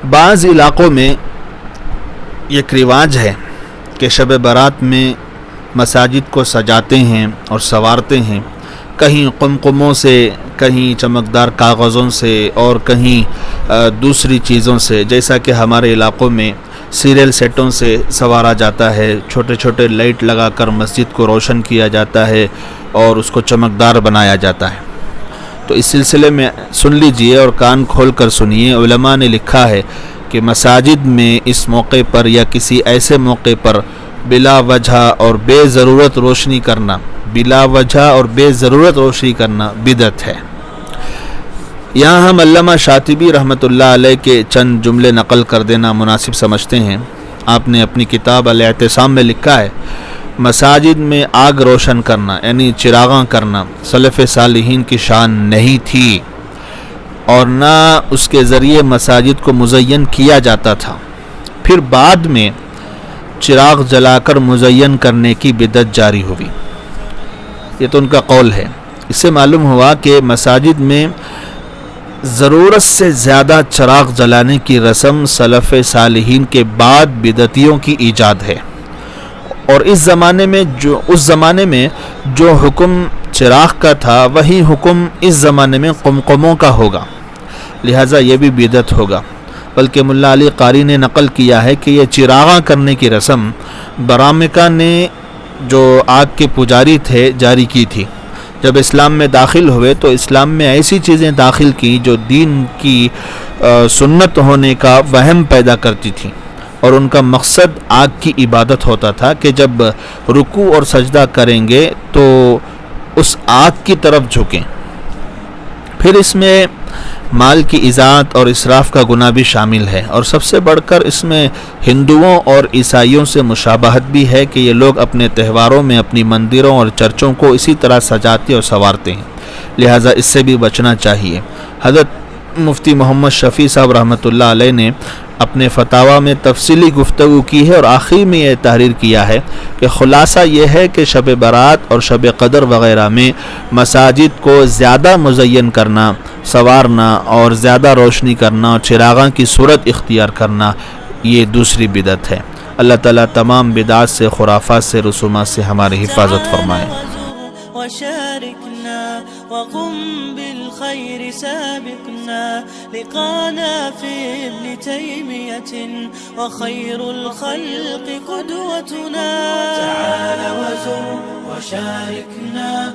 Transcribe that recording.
بعض علاقوں میں ایک رواج ہے کہ شب برات میں مساجد کو سجاتے ہیں اور سنوارتے ہیں، کہیں قمقموں سے، کہیں چمکدار کاغذوں سے اور کہیں دوسری چیزوں سے، جیسا کہ ہمارے علاقوں میں سیریل سیٹوں سے سنوارا جاتا ہے، چھوٹے چھوٹے لائٹ لگا کر مسجد کو روشن کیا جاتا ہے اور اس کو چمکدار بنایا جاتا ہے۔ تو اس سلسلے میں سن لیجئے اور کان کھول کر سنیے، علماء نے لکھا ہے کہ مساجد میں اس موقع پر یا کسی ایسے موقع پر بلا وجہ اور بے ضرورت روشنی کرنا، بلا وجہ اور بے ضرورت روشنی کرنا بدعت ہے۔ یہاں ہم علامہ شاطبی رحمۃ اللہ علیہ کے چند جملے نقل کر دینا مناسب سمجھتے ہیں۔ آپ نے اپنی کتاب الاعتصام میں لکھا ہے، مساجد میں آگ روشن کرنا یعنی چراغاں کرنا سلف صالحین کی شان نہیں تھی، اور نہ اس کے ذریعے مساجد کو مزین کیا جاتا تھا، پھر بعد میں چراغ جلا کر مزین کرنے کی بدعت جاری ہوئی۔ یہ تو ان کا قول ہے۔ اس سے معلوم ہوا کہ مساجد میں ضرورت سے زیادہ چراغ جلانے کی رسم سلف صالحین کے بعد بدعتیوں کی ایجاد ہے، اور اس زمانے میں جو حکم چراغ کا تھا وہی حکم اس زمانے میں قمقموں کا ہوگا، لہٰذا یہ بھی بدعت ہوگا۔ بلکہ ملا علی قاری نے نقل کیا ہے کہ یہ چراغاں کرنے کی رسم برامکہ نے جو آگ کے پجاری تھے جاری کی تھی۔ جب اسلام میں داخل ہوئے تو اسلام میں ایسی چیزیں داخل کی جو دین کی سنت ہونے کا وہم پیدا کرتی تھیں، اور ان کا مقصد آگ کی عبادت ہوتا تھا کہ جب رکوع اور سجدہ کریں گے تو اس آگ کی طرف جھکیں۔ پھر اس میں مال کی اضاعت اور اسراف کا گناہ بھی شامل ہے، اور سب سے بڑھ کر اس میں ہندوؤں اور عیسائیوں سے مشابہت بھی ہے کہ یہ لوگ اپنے تہواروں میں اپنی مندروں اور چرچوں کو اسی طرح سجاتے اور سنوارتے ہیں، لہٰذا اس سے بھی بچنا چاہیے۔ حضرت مفتی محمد شفیع صاحب رحمۃ اللہ علیہ نے اپنے فتاویٰ میں تفصیلی گفتگو کی ہے، اور آخر میں یہ تحریر کیا ہے کہ خلاصہ یہ ہے کہ شب برات اور شب قدر وغیرہ میں مساجد کو زیادہ مزین کرنا، سنوارنا اور زیادہ روشنی کرنا اور چراغاں کی صورت اختیار کرنا یہ دوسری بدعت ہے۔ اللہ تعالیٰ تمام بدعات سے، خرافات سے، رسومات سے ہماری حفاظت فرمائے۔ وشاركنا وقم بالخير سابقنا، لقانا في ابن تيمية وخير الخلق قدوتنا، تعال وزر وشاركنا